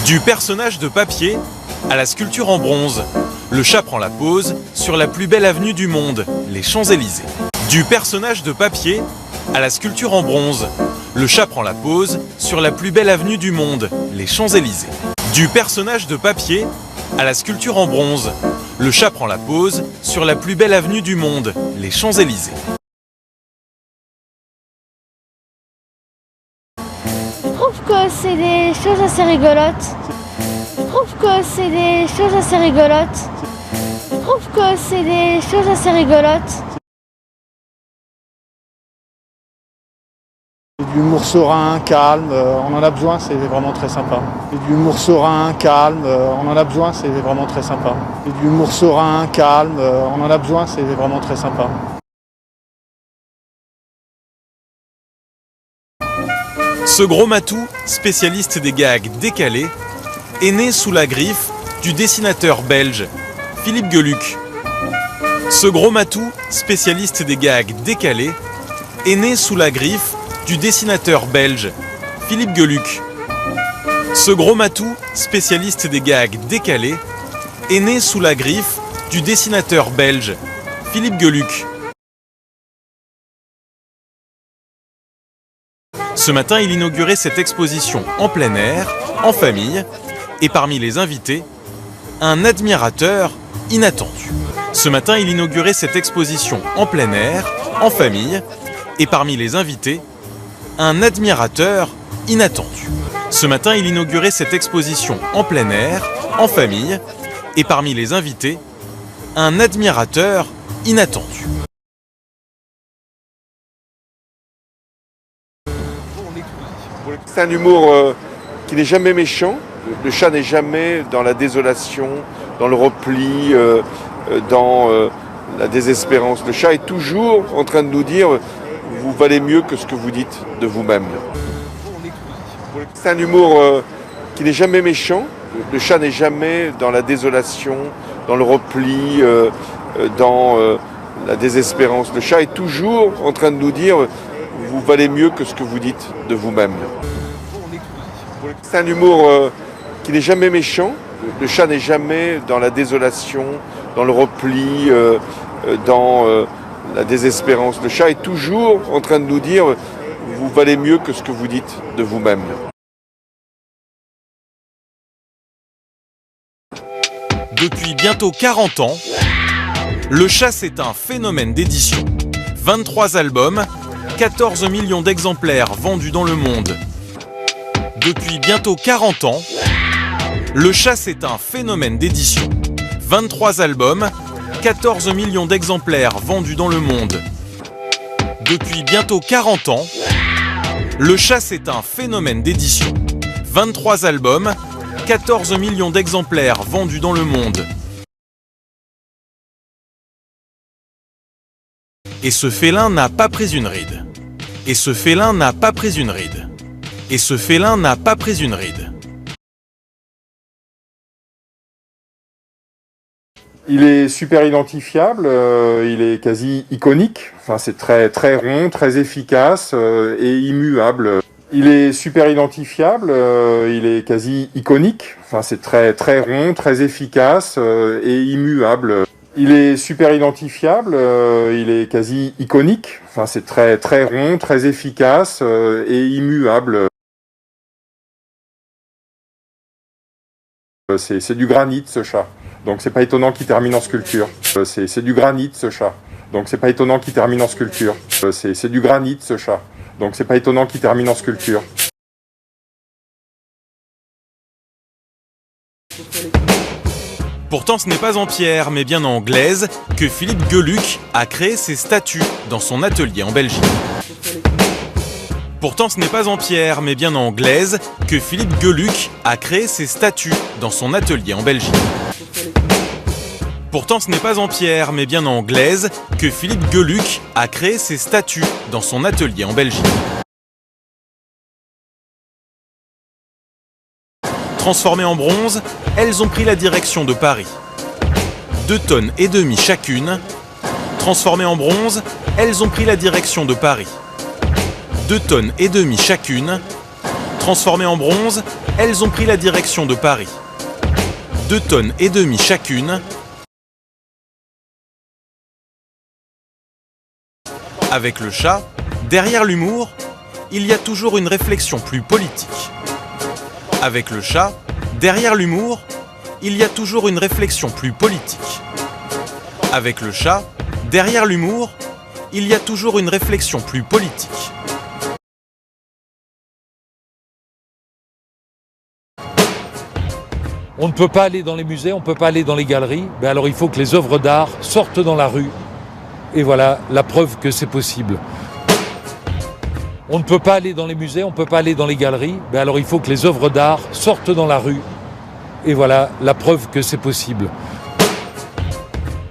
Du personnage de papier à la sculpture en bronze, le chat prend la pose sur la plus belle avenue du monde, les Champs-Élysées. Du personnage de papier à la sculpture en bronze, le chat prend la pose sur la plus belle avenue du monde, les Champs-Élysées. Du personnage de papier à la sculpture en bronze, le chat prend la pose sur la plus belle avenue du monde, les Champs-Élysées. Je trouve que c'est des choses assez rigolotes. Je trouve que c'est des choses assez rigolotes. Je trouve que c'est des choses assez rigolotes. Du humour serein, calme, on en a besoin, c'est vraiment très sympa. Du humour serein, calme, on en a besoin, c'est vraiment très sympa. Du humour serein, calme, on en a besoin, c'est vraiment très sympa. Ce gros matou, spécialiste des gags décalés, est né sous la griffe du dessinateur belge Philippe Geluck. Ce gros matou, spécialiste des gags décalés, est né sous la griffe du dessinateur belge Philippe Geluck. Ce gros matou, spécialiste des gags décalés, est né sous la griffe du dessinateur belge Philippe Geluck. Ce matin, il inaugurait cette exposition en plein air, en famille, et parmi les invités, un admirateur inattendu. Ce matin, il inaugurait cette exposition en plein air, en famille, et parmi les invités, un admirateur inattendu. Ce matin, il inaugurait cette exposition en plein air, en famille, et parmi les invités, un admirateur inattendu. C'est un humour qui n'est jamais méchant. Le chat n'est jamais dans la désolation, dans le repli, dans la désespérance. Le chat est toujours en train de nous dire « vous valez mieux que ce que vous dites de vous-même ». C'est un humour qui n'est jamais méchant. Le chat n'est jamais dans la désolation, dans le repli, dans la désespérance. Le chat est toujours en train de nous dire « vous valez mieux que ce que vous dites de vous-même ». C'est un humour qui n'est jamais méchant. Le chat n'est jamais dans la désolation, dans le repli, dans la désespérance. Le chat est toujours en train de nous dire « vous valez mieux que ce que vous dites de vous-même ». Depuis bientôt 40 ans, le chat c'est un phénomène d'édition. 23 albums, 14 millions d'exemplaires vendus dans le monde. Depuis bientôt 40 ans, le chat c'est un phénomène d'édition. 23 albums, 14 millions d'exemplaires vendus dans le monde. Depuis bientôt 40 ans, le chat c'est un phénomène d'édition. 23 albums, 14 millions d'exemplaires vendus dans le monde. Et ce félin n'a pas pris une ride. Et ce félin n'a pas pris une ride. Et ce félin n'a pas pris une ride. Il est super identifiable, il est quasi iconique. Enfin, c'est très rond, très efficace et immuable. Il est super identifiable, il est quasi iconique. Enfin, c'est très rond, très efficace et immuable. Il est super identifiable, il est quasi iconique. Enfin, c'est très rond, très efficace et immuable. C'est du granit, ce chat. Donc c'est pas étonnant qu'il termine en sculpture. C'est du granit, ce chat. Donc c'est pas étonnant qu'il termine en sculpture. C'est du granit, ce chat. Donc c'est pas étonnant qu'il termine en sculpture. Pourtant, ce n'est pas en pierre, mais bien en glaise, que Philippe Geluck a créé ses statues dans son atelier en Belgique. Pourtant, ce n'est pas en pierre, mais bien en glaise, que Philippe Geluck a créé ses statues dans son atelier en Belgique. Pourtant, ce n'est pas en pierre, mais bien en glaise, que Philippe Geluck a créé ses statues dans son atelier en Belgique. Transformées en bronze, elles ont pris la direction de Paris. 2,5 tonnes chacune. Transformées en bronze, elles ont pris la direction de Paris. 2,5 tonnes chacune. Transformées en bronze, elles ont pris la direction de Paris. 2,5 tonnes chacune. Avec le chat, derrière l'humour, il y a toujours une réflexion plus politique. Avec le chat, derrière l'humour, il y a toujours une réflexion plus politique. Avec le chat, derrière l'humour, il y a toujours une réflexion plus politique. On ne peut pas aller dans les musées, on ne peut pas aller dans les galeries, mais alors il faut que les œuvres d'art sortent dans la rue. Et voilà la preuve que c'est possible. On ne peut pas aller dans les musées, on ne peut pas aller dans les galeries, mais alors il faut que les œuvres d'art sortent dans la rue. Et voilà la preuve que c'est possible.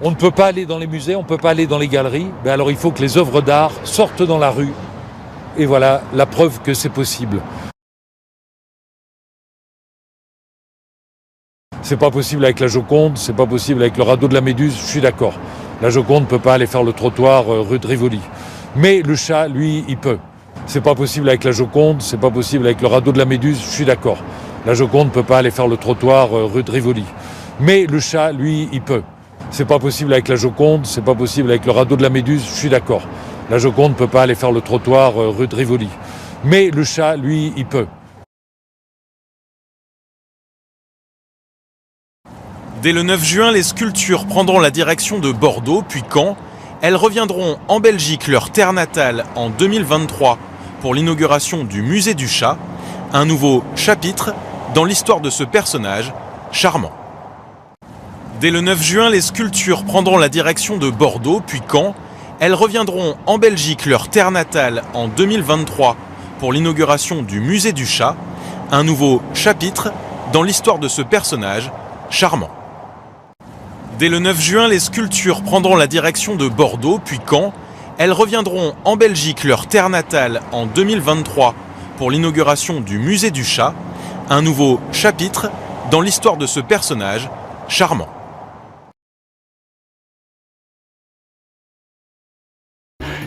On ne peut pas aller dans les musées, on ne peut pas aller dans les galeries, mais alors il faut que les œuvres d'art sortent dans la rue. Et voilà la preuve que c'est possible. C'est pas possible avec la Joconde, c'est pas possible avec le radeau de la Méduse, je suis d'accord. La Joconde ne peut pas aller faire le trottoir rue de Rivoli. Mais le chat, lui, il peut. C'est pas possible avec la Joconde, c'est pas possible avec le radeau de la Méduse, je suis d'accord. La Joconde ne peut pas aller faire le trottoir rue de Rivoli. Mais le chat, lui, il peut. C'est pas possible avec la Joconde, c'est pas possible avec le radeau de la Méduse, je suis d'accord. La Joconde ne peut pas aller faire le trottoir rue de Rivoli. Mais le chat, lui, il peut. Dès le 9 juin, les sculptures prendront la direction de Bordeaux, puis Caen. Elles reviendront en Belgique, leur terre natale, en 2023 pour l'inauguration du musée du chat, un nouveau chapitre dans l'histoire de ce personnage charmant. Dès le 9 juin, les sculptures prendront la direction de Bordeaux, puis Caen. Elles reviendront en Belgique, leur terre natale, en 2023 pour l'inauguration du musée du chat, un nouveau chapitre dans l'histoire de ce personnage charmant. Dès le 9 juin, les sculptures prendront la direction de Bordeaux, puis Caen. Elles reviendront en Belgique, leur terre natale, en 2023 pour l'inauguration du musée du chat, un nouveau chapitre dans l'histoire de ce personnage charmant.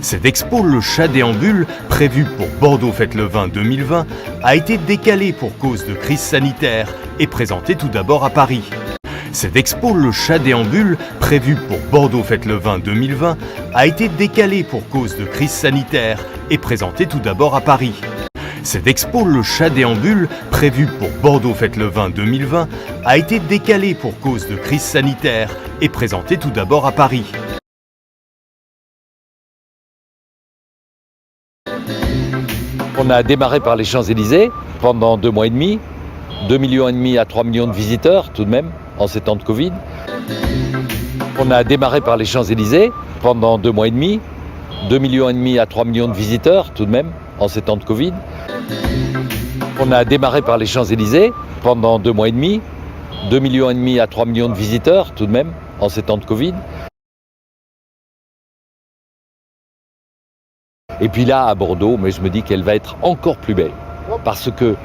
Cette expo Le Chat déambule, prévue pour Bordeaux Fête le Vin 2020, a été décalée pour cause de crise sanitaire et présentée tout d'abord à Paris. Cette expo Le Chat déambule, prévue pour Bordeaux Fête le Vin 2020, a été décalée pour cause de crise sanitaire et présentée tout d'abord à Paris. Cette expo Le Chat déambule, prévue pour Bordeaux Fête le Vin 2020, a été décalée pour cause de crise sanitaire et présentée tout d'abord à Paris. On a démarré par les Champs-Élysées pendant 2 mois et demi, 2,5 millions à 3 millions de visiteurs tout de même en ces temps de Covid. On a démarré par les Champs-Élysées pendant 2 mois et demi, 2,5 millions à 3 millions de visiteurs tout de même en ces temps de Covid. On a démarré par les Champs-Élysées pendant 2 mois et demi, 2,5 millions à 3 millions de visiteurs tout de même en ces temps de Covid. Et puis là, à Bordeaux, mais je me dis qu'elle va être encore plus belle. Parce que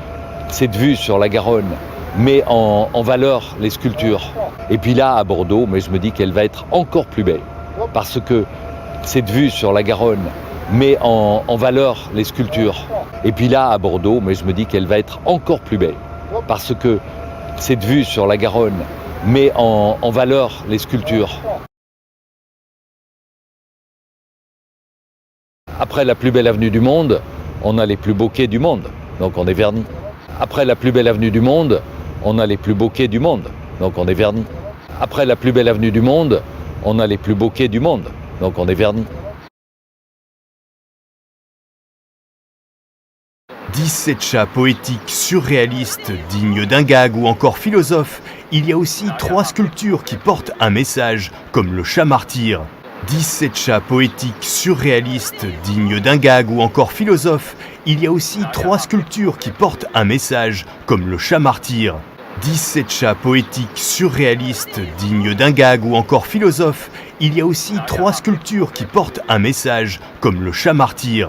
cette vue sur la Garonne met en valeur les sculptures. Et puis là, à Bordeaux, mais je me dis qu'elle va être encore plus belle. Parce que cette vue sur la Garonne met en valeur les sculptures. Et puis là, à Bordeaux, mais je me dis qu'elle va être encore plus belle. Parce que cette vue sur la Garonne met en valeur les sculptures. Après la plus belle avenue du monde, on a les plus beaux quais du monde, donc on est verni. Après la plus belle avenue du monde, on a les plus beaux quais du monde, donc on est verni. Après la plus belle avenue du monde, on a les plus beaux quais du monde, donc on est verni. 17 chats poétiques, surréalistes, dignes d'un gag ou encore philosophes, il y a aussi 3 sculptures qui portent un message, comme le chat martyr. 17 chats poétiques, surréalistes, dignes d'un gag ou encore philosophes, il y a aussi 3 sculptures qui portent un message, comme le chat martyr. 17 chats poétiques, surréalistes, dignes d'un gag ou encore philosophes, il y a aussi 3 sculptures qui portent un message, comme le chat martyr.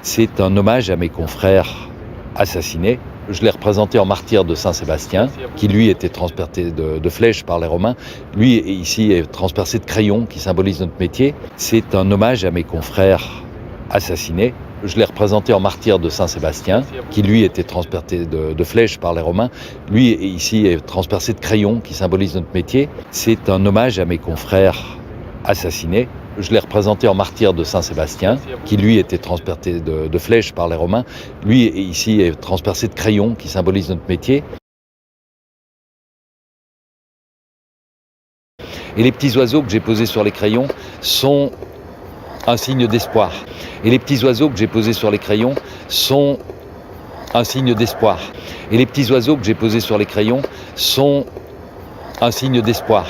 C'est un hommage à mes confrères assassinés. Je l'ai représenté en martyr de Saint-Sébastien, qui lui était transpercé de flèches par les Romains. Lui, ici, est transpercé de crayons, qui symbolise notre métier. C'est un hommage à mes confrères assassiné. Je l'ai représenté en martyr de Saint-Sébastien, qui lui était transpercé de flèches par les Romains. Lui, ici, est transpercé de crayons, qui symbolise notre métier. C'est un hommage à mes confrères assassinés. Je l'ai représenté en martyr de Saint-Sébastien, qui lui était transpercé de flèches par les Romains. Lui, ici, est transpercé de crayons, qui symbolise notre métier. Et les petits oiseaux que j'ai posés sur les crayons sont un signe d'espoir. Et les petits oiseaux que j'ai posés sur les crayons sont un signe d'espoir. Et les petits oiseaux que j'ai posés sur les crayons sont un signe d'espoir.